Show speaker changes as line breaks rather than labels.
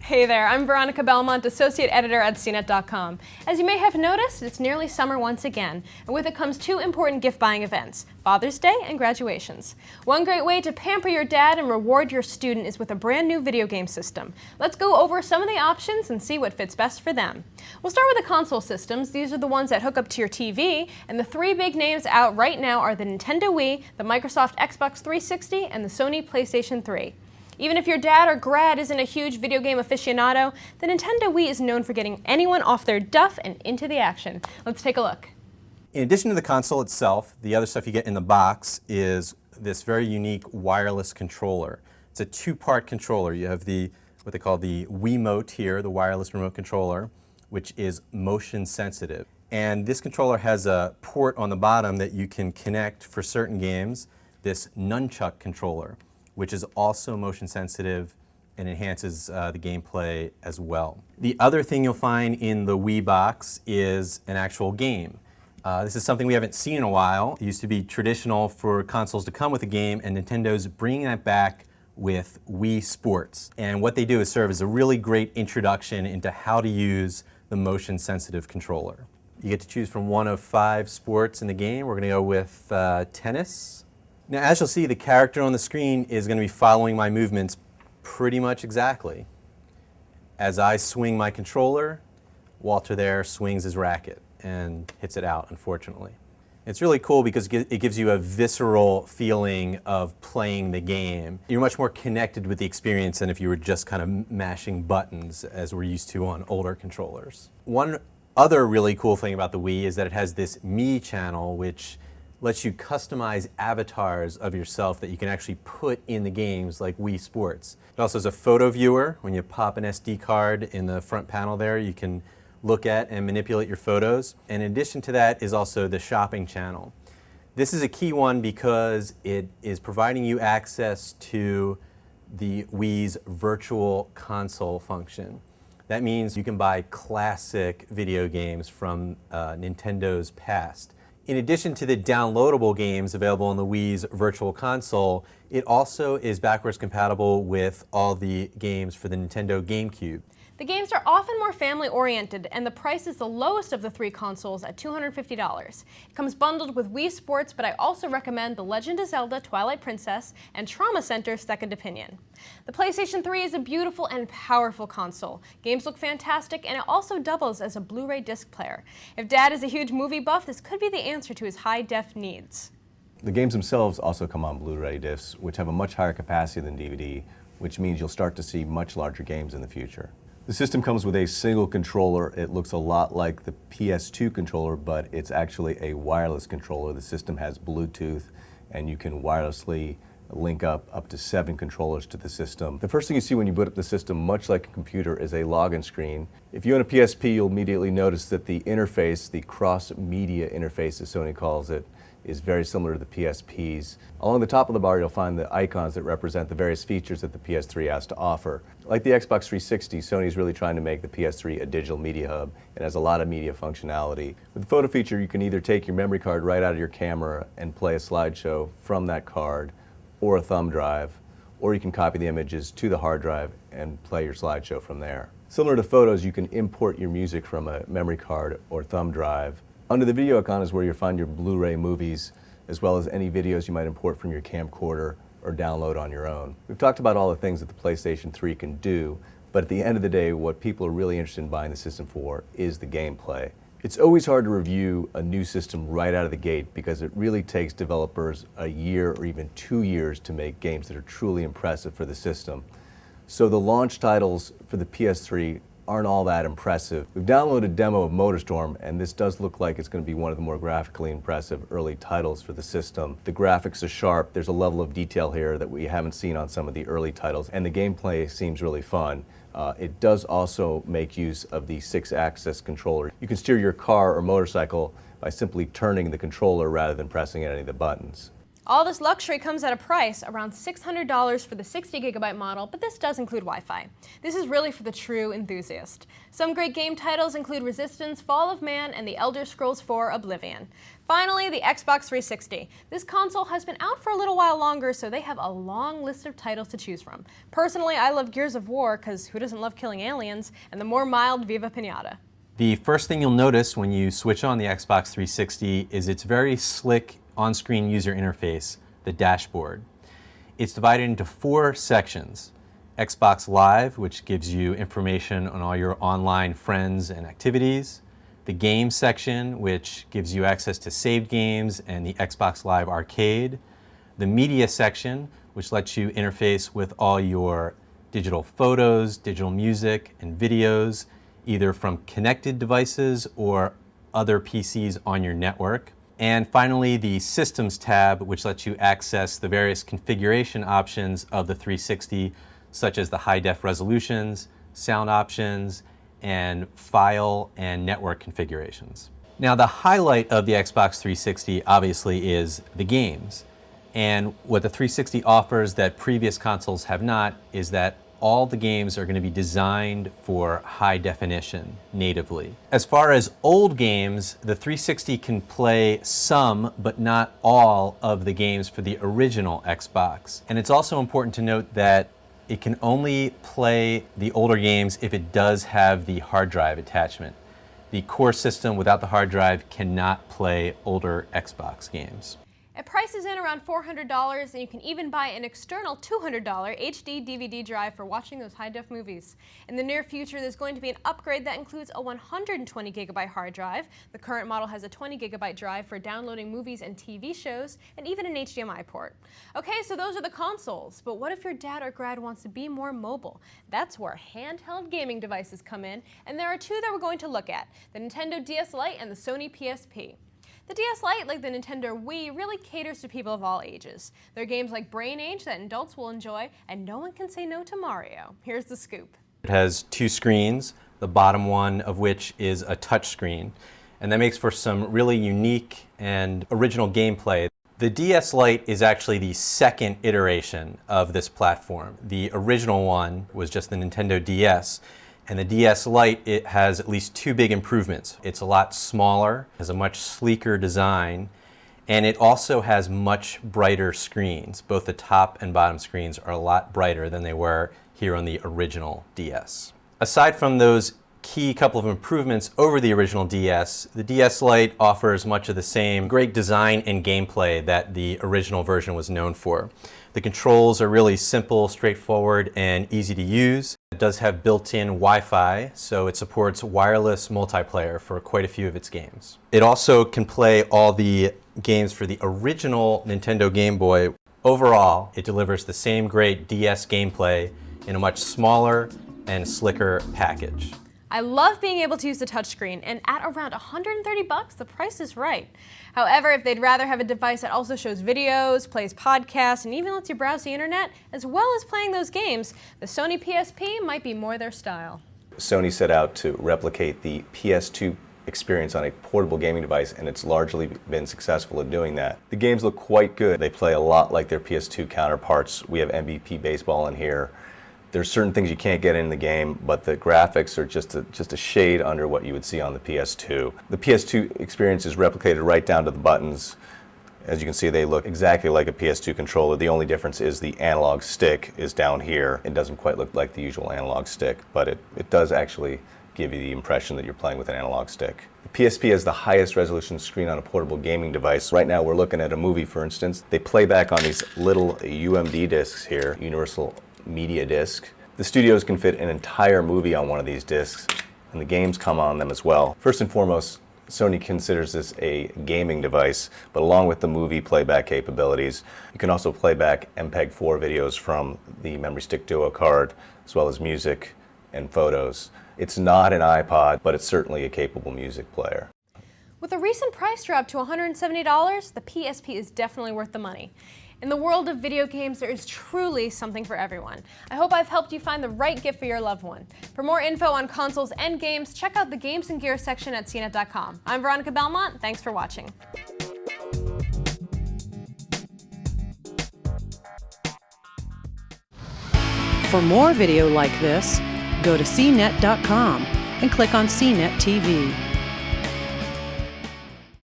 Hey there, I'm Veronica Belmont, Associate Editor at CNET.com. As you may have noticed, it's nearly summer once again, and with it comes two important gift-buying events, Father's Day and graduations. One great way to pamper your dad and reward your student is with a brand new video game system. Let's go over some of the options and see what fits best for them. We'll start with the console systems. These are the ones that hook up to your TV, and the three big names out right now are the Nintendo Wii, the Microsoft Xbox 360, and the Sony PlayStation 3. Even if your dad or grad isn't a huge video game aficionado, the Nintendo Wii is known for getting anyone off their duff and into the action. Let's take a look.
In addition to the console itself, the other stuff you get in the box is this very unique wireless controller. It's a two-part controller. You have what they call the Wiimote here, the wireless remote controller, which is motion sensitive. And this controller has a port on the bottom that you can connect for certain games, this nunchuck controller, which is also motion sensitive and enhances the gameplay as well. The other thing you'll find in the Wii box is an actual game. This is something we haven't seen in a while. It used to be traditional for consoles to come with a game, and Nintendo's bringing that back with Wii Sports. And what they do is serve as a really great introduction into how to use the motion sensitive controller. You get to choose from one of 5 sports in the game. We're going to go with tennis. Now, as you'll see, the character on the screen is going to be following my movements pretty much exactly. As I swing my controller, Walter there swings his racket and hits it out, unfortunately. It's really cool because it gives you a visceral feeling of playing the game. You're much more connected with the experience than if you were just kind of mashing buttons as we're used to on older controllers. One other really cool thing about the Wii is that it has this Me channel, which lets you customize avatars of yourself that you can actually put in the games like Wii Sports. It also has a photo viewer. When you pop an SD card in the front panel there, you can look at and manipulate your photos. And in addition to that is also the shopping channel. This is a key one because it is providing you access to the Wii's virtual console function. That means you can buy classic video games from Nintendo's past. In addition to the downloadable games available on the Wii's Virtual Console, it also is backwards compatible with all the games for the Nintendo GameCube.
The games are often more family-oriented, and the price is the lowest of the 3 consoles at $250. It comes bundled with Wii Sports, but I also recommend The Legend of Zelda Twilight Princess and Trauma Center Second Opinion. The PlayStation 3 is a beautiful and powerful console. Games look fantastic, and it also doubles as a Blu-ray disc player. If Dad is a huge movie buff, this could be the answer to his high-def needs.
The games themselves also come on Blu-ray discs, which have a much higher capacity than DVD, which means you'll start to see much larger games in the future. The system comes with a single controller. It looks a lot like the PS2 controller, but it's actually a wireless controller. The system has Bluetooth, and you can wirelessly link up to 7 controllers to the system. The first thing you see when you boot up the system, much like a computer, is a login screen. If you own a PSP, you'll immediately notice that the interface, the cross-media interface as Sony calls it, is very similar to the PSP's. Along the top of the bar, you'll find the icons that represent the various features that the PS3 has to offer. Like the Xbox 360, Sony's really trying to make the PS3 a digital media hub. It has a lot of media functionality. With the photo feature, you can either take your memory card right out of your camera and play a slideshow from that card, or a thumb drive, or you can copy the images to the hard drive and play your slideshow from there. Similar to photos, you can import your music from a memory card or thumb drive. Under the video icon is where you'll find your Blu-ray movies, as well as any videos you might import from your camcorder or download on your own. We've talked about all the things that the PlayStation 3 can do, but at the end of the day, what people are really interested in buying the system for is the gameplay. It's always hard to review a new system right out of the gate because it really takes developers a year or even 2 years to make games that are truly impressive for the system. So the launch titles for the PS3 aren't all that impressive. We've downloaded a demo of MotorStorm, and this does look like it's going to be one of the more graphically impressive early titles for the system. The graphics are sharp, there's a level of detail here that we haven't seen on some of the early titles, and the gameplay seems really fun. It does also make use of the 6-axis controller. You can steer your car or motorcycle by simply turning the controller rather than pressing any of the buttons.
All this luxury comes at a price around $600 for the 60GB model, but this does include Wi-Fi. This is really for the true enthusiast. Some great game titles include Resistance, Fall of Man, and The Elder Scrolls IV: Oblivion. Finally, the Xbox 360. This console has been out for a little while longer, so they have a long list of titles to choose from. Personally, I love Gears of War, because who doesn't love killing aliens, and the more mild Viva Pinata.
The first thing you'll notice when you switch on the Xbox 360 is its very slick on-screen user interface, the dashboard. It's divided into 4 sections. Xbox Live, which gives you information on all your online friends and activities. The Games section, which gives you access to saved games and the Xbox Live Arcade. The Media section, which lets you interface with all your digital photos, digital music, and videos, either from connected devices or other PCs on your network. And finally, the Systems tab, which lets you access the various configuration options of the 360, such as the high-def resolutions, sound options, and file and network configurations. Now, the highlight of the Xbox 360 obviously is the games. And what the 360 offers that previous consoles have not is that all the games are going to be designed for high definition natively. As far as old games, the 360 can play some, but not all, of the games for the original Xbox. And it's also important to note that it can only play the older games if it does have the hard drive attachment. The core system without the hard drive cannot play older Xbox games.
It prices in around $400, and you can even buy an external $200 HD DVD drive for watching those high-def movies. In the near future, there's going to be an upgrade that includes a 120GB hard drive. The current model has a 20GB drive for downloading movies and TV shows, and even an HDMI port. Okay, so those are the consoles, but what if your dad or grad wants to be more mobile? That's where handheld gaming devices come in, and there are 2 that we're going to look at: the Nintendo DS Lite and the Sony PSP. The DS Lite, like the Nintendo Wii, really caters to people of all ages. There are games like Brain Age that adults will enjoy, and no one can say no to Mario. Here's the scoop.
It has 2 screens, the bottom one of which is a touch screen, and that makes for some really unique and original gameplay. The DS Lite is actually the second iteration of this platform. The original one was just the Nintendo DS. And the DS Lite, it has at least 2 big improvements. It's a lot smaller, has a much sleeker design, and it also has much brighter screens. Both the top and bottom screens are a lot brighter than they were here on the original DS. Aside from those key couple of improvements over the original DS, the DS Lite offers much of the same great design and gameplay that the original version was known for. The controls are really simple, straightforward, and easy to use. It does have built-in Wi-Fi, so it supports wireless multiplayer for quite a few of its games. It also can play all the games for the original Nintendo Game Boy. Overall, it delivers the same great DS gameplay in a much smaller and slicker package.
I love being able to use the touchscreen, and at around $130, the price is right. However, if they'd rather have a device that also shows videos, plays podcasts, and even lets you browse the internet, as well as playing those games, the Sony PSP might be more their style.
Sony set out to replicate the PS2 experience on a portable gaming device, and it's largely been successful at doing that. The games look quite good. They play a lot like their PS2 counterparts. We have MVP Baseball in here. There's certain things you can't get in the game, but the graphics are just a shade under what you would see on the PS2. The PS2 experience is replicated right down to the buttons. As you can see, they look exactly like a PS2 controller. The only difference is the analog stick is down here. It doesn't quite look like the usual analog stick, but it does actually give you the impression that you're playing with an analog stick. The PSP has the highest resolution screen on a portable gaming device. Right now we're looking at a movie, for instance. They play back on these little UMD discs here, Universal Media Disc. The studios can fit an entire movie on one of these discs, and the games come on them as well. First and foremost, Sony considers this a gaming device, but along with the movie playback capabilities, you can also play back MPEG-4 videos from the Memory Stick Duo card, as well as music and photos. It's not an iPod, but it's certainly a capable music player.
With a recent price drop to $170, the PSP is definitely worth the money. In the world of video games, there is truly something for everyone. I hope I've helped you find the right gift for your loved one. For more info on consoles and games, check out the Games and Gear section at CNET.com. I'm Veronica Belmont. Thanks for watching.
For more video like this, go to CNET.com and click on CNET TV.